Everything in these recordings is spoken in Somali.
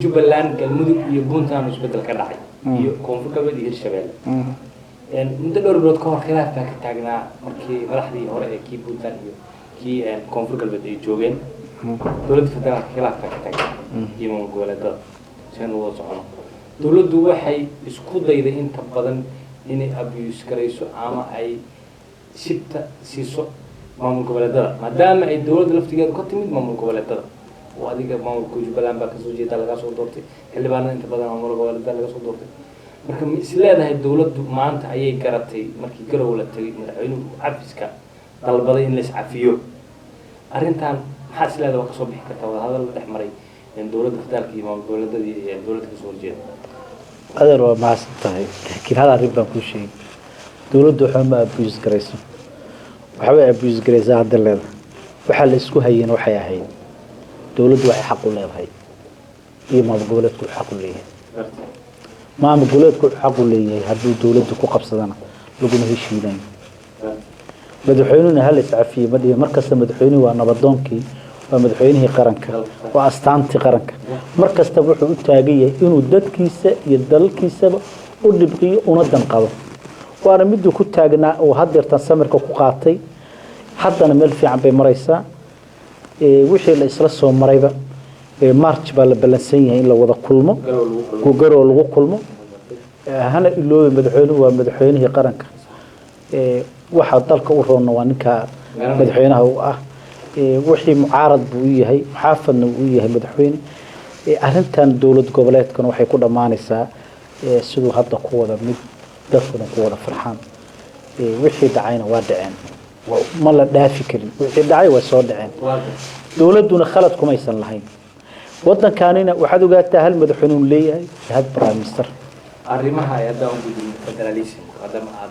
Jubbaland galmudug iyo Puntland isbedel ka dhacay iyo koonfur galbeed iyo Hirshabelle muddo dhowr bilood ka hor khilaaf ka taagnaa markii madaxdii hore ee kii Puntland iyo kii koonfur galbeed ay joogeen dowladda federaalka khilaaf ka taagnaa iyo goboleedada shan wada socono dowladdu waxay isku dayday inta badan inay abuse garayso ama ay shibta siiso maamul goboleedada maadaama ay dowladda laftigeedu ka timid maamul goboleedada وأديك ما Jubbaland بقى كسوجي تلاقى صوتورتي اللي بعدين أنت بدنا عمره قبل تلاقى صوتورتي مركب سلاد هاي الدولة ما أنت أي كرتي مركب كره ولا تري مرعينه عفسك طلب بدين ليش عفيو أرنتان حاس سلاد وقت صبح كتوا هذا اللي تحمري إن دولة تختار كي ما دولة دي دولة كسوجي هذا هو ما استطاع كيف هذا ربنا كل شيء دولة دوحة ما أبوز كريسة وحبي أبوز كريسة هذا اللي وحل إسكو هين وحيا هين دولة waxay xaq u leedahay iyo maamulku xaq u leeyahay maamulku xaq u leeyahay hadii dawladdu ku qabsadana lagu heshiidan madaxweynuhu hal iscafiye madii markasta madaxweynuhu waa nabadoonkii waa madaxweynihii qaranka waa astaantii qaranka markasta wuxuu u taagayay inuu dadkiisa iyo dalkiisaba u dhibqiyo una danqado waana mid ku taagnaa oo hadeertan samirka ku qaatay haddana meel fiican bay maraysaa wixii la isla soo marayba march baa la balansan yahay in la wada kulmo gogoro lagu kulmo hana iloobe madaxweynuhu waa madaxweynihii qaranka waxa dalka u roona waa ninka madaxweynaha u ah wixii mucaarad buu yahay xaafadna uu yahay madaxweyne arintan dawlad goboleedkan waxay ku dhamaanaysaa sidoo hadda ku wada mid dadkuna ku wada farxaan wixii dhacayna waa dhaceen ما لا دافي كلين وحدعي وصادعين دولتنا خلت كم يسن لهين وطن كاننا وحدو قالت هل مدحونون ليه هاد برايم مستر أرمها يداوم بدون فدراليسم هذا ما عاد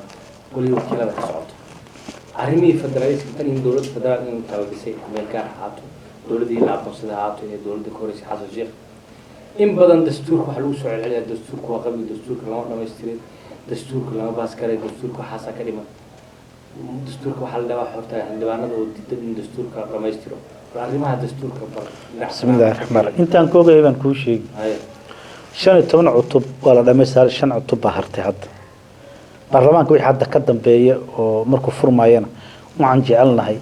كل وكيل هذا صوت أرمي فدراليسم تاني دولة فدرال إنه تلبسي أمريكا حاطه دولة دي لعبة صدا حاطه هي دولة كوريس حاطه جير إن بدن دستور كحلوس على دستور كواقبي دستور كلام ما يستري دستور كلام باسكري دستور كحاسة كلمة دستور كحل دوا حرتة عندنا وديت من دستور كرمايسترو فعلمها دستور كبر بسم الله الرحمن الرحيم أنت أنكو جايبان كل شيء شن التمنع عطب ولا لما يصير شن عطب بحرتي حد برلمان كوي حد قدم بيا ومركو فرماينا وعن جعلنا هاي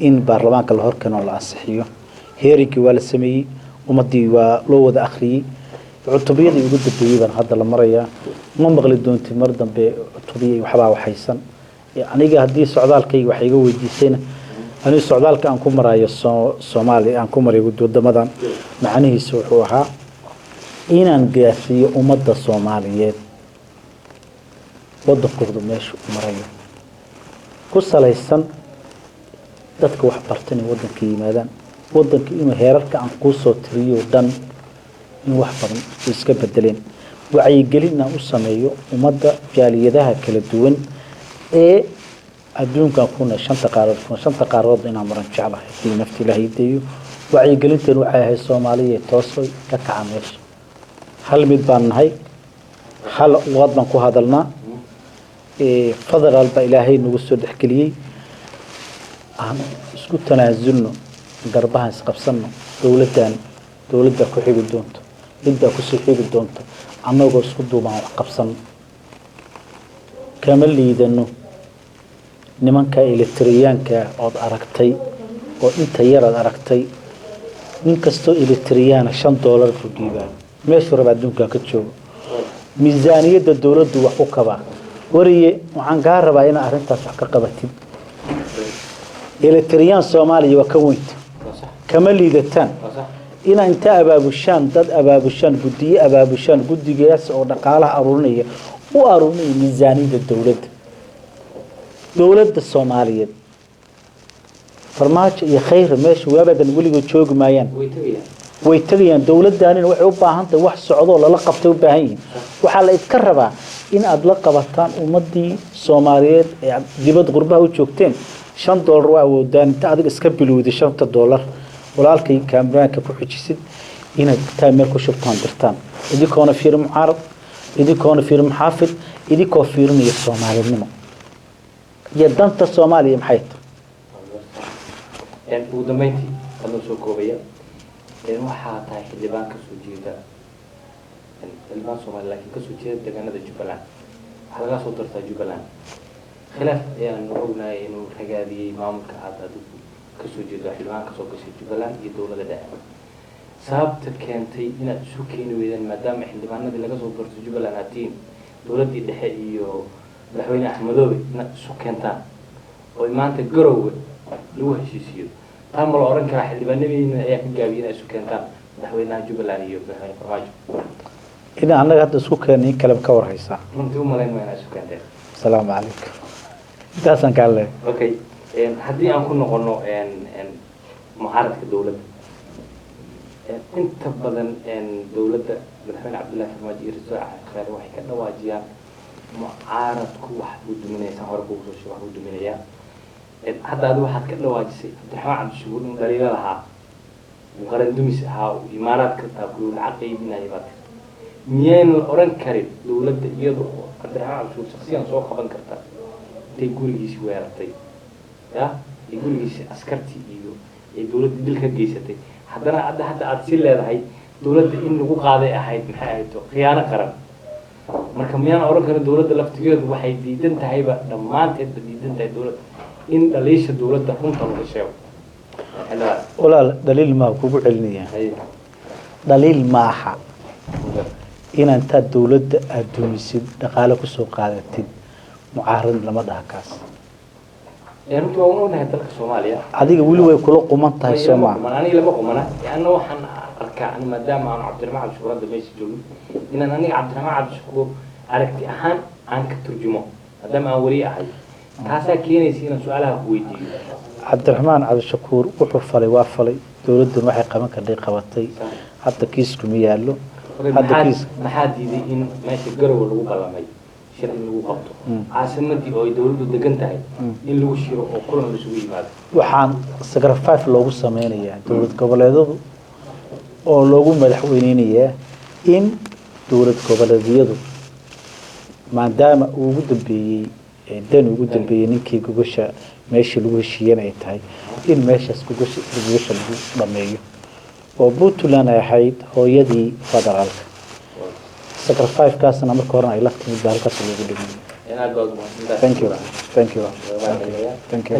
إن برلمان كالهور كانوا الأصحية هيريك ولا سمي ومدي ولو ذا أخري عطبية يوجد بيبان هذا المرة ما بغلي دون تمردن بعطبية وحبا وحيسن يعني هدي السعودال كي وحيجو ويديسين أنا السعودال كان كمرايا الصومالي أن كمرايا ود مدن معنيه سوحوها إن أنجاسي ومدة الصوماليات وضع كردو ماش مرايا كسر السن دتك وحبرتني وضع كي مادن وضع كي مهيرك عن قصة تريو دن من وحبر يسكب الدلين وعي قلنا وسميو ومدة جاليدها كل الدون أدون كان كنا شنطة قارض إن عمرنا شعبه في نفس الله يديو وعي قلنت الوعي الصومالية توصل كعامش هل مدبان هاي هل وضنا كو هذا لنا فضل الب إلهي نوصل حكلي اسكت تنازلنا دربها سقبسنا دولتنا كحيب الدونت بدأ كسحيب الدونت عنا وسكتوا مع قبسنا كامل لي إنه nimanka elektriyaanka oo aragtay oo inta yar aragtay nin kasto elektriyaan $5 ku dhiibaa meesha raba adduunka ka joogo miisaaniyada dawladdu wax u kaba wariye waxaan ka rabaa in arintaas wax ka qabatid elektriyaan Soomaaliya waa ka weyn kama liidataan in inta abaabushaan dad abaabushaan gudigaas oo dhaqaalaha aruurinaya u aruurinaya miisaaniyada dawladda دولة الصومالية فرماج يخير ماشي وابدا ولي جوج مايان ويتغيان دولة دانين وحوبها هانت وح السعودة ولا لقبته بهين وحال يتكربا إن أدلقبتان ومدي صوماليات يعني جبت غربها وشوكتين $5 ودان تعرف اسكبلوا دي $5 ولا الكي كاميرا كبوحيسيد إن تعمل كشوفتان درتان إذا كان فير معارض إذا كان فير محافظ إذا كان فير من الصوماليين منه يدنت الصومالي محيط ودميتي كانوا سوكوبيا إنه حاطة حلبان كسوجيدا xildhibaan Soomaali laakiin kasoo jeeda deegaanada Jubbaland waxaa laga soo doortaa Jubbaland khilaaf ayaan ognahay inuu ragaadiyey maamulka hadda kasoo jeedo xildhibaan kasoo gashay Jubbaland iyo dowladda dhexe sababta keentay inaad isu keeni weydaan maadaama xildhibaanadii laga soo doortay Jubbaland atiin dowladdii dhexe iyo madaxweyne Axmedoobe inaad isu keentaan oo maanta garowga lagu heshiisiyo taa ma la oran karaa xildhibaanadiina ayaa ka gaabiyay inaad isu keentaan madaxweynaha Jubbaland iyo madaxweyne Farmaajo ina annaga hadda isku keenay kala ka war haysaa runtii u malayn waa inaad isu keenteen assalaamu calaykum intaasan kaa leeyahay okay haddii aan ku noqono mucaaradka dowladda inta badan dowladda madaxweyne Cabdullaahi Farmaajo iyo Ra'iisul Wasaare waxay ka dhawaajiyaan mucaaradku wax uu duminaysan hore kugu soo sheegay wax uu duminayaa hadda adigu waxaad ka dhawaajisay Cabdiraxmaan Cabdishakuur in dhaliilo lahaa qaran dumis ahaa imaaraadka taabuu lacag qaybinaya baad miyeen la oran karin dowladda iyadoo Cabdiraxmaan Cabdishakuur shakhsiyan soo qaban karta intay gurigiisi weerartay ya iyo gurigiisi askarti iyo dowladda dil ka geysatay haddana hadda aad si leedahay dowladda in lagu qaaday ahayd maxay ahayd khiyaano qaran marka miyaan oran karin dowladda laftigeedu waxay diidan tahayba dhammaanteedba diidan tahay dowladda in dhaliisha dowladda runta laga sheego walaal daliil ma kugu celinaya daliil maaha inanta dowladda aad dumisid dhaqaale ku soo qaadatid mucaarad lama dhaha kaas runtii waa ognahay dalka Soomaaliya adiga weli way kula quman tahay Soomaaliya aniga lama qumana anna waxaan arkaa maadaama aan Cabdiraxmaan Cabdishakuur hadda meesha joogo inaan aniga Cabdiraxmaan Cabdishakuur aragti ahaan aan ka turjumo maadaama aan wari ahay taasaa keenaysa inaan su'aalaha ku weydiiyo Cabdiraxmaan Cabdishakuur wuxuu falay waa falay dowladdan waxay qaban kartay qabatay hadda kiisku ma yaalo hadda kiis maxaa diiday in meesha garow lagu ballamay shir in lagu qabto caasimadii oo ay dowladdu degan tahay in lagu shiro oo kulan la isugu yimaado waxaan sacrifice loogu sameynayaa dowlad goboleedadu oo loogu madaxweyneynayaa in dowlad goboleedyadu maadaama uu ugu dambeeyey dan ugu dambeeyey ninkii gogosha meeshii lagu heshiiyeen ay tahay in meeshaas gogosha lagu dhameeyo oo Puntland ay ahayd hooyadii federaalka sacrifice kaasna marka hore ay la timid halkaas lagu dhigay thank you thank you thank you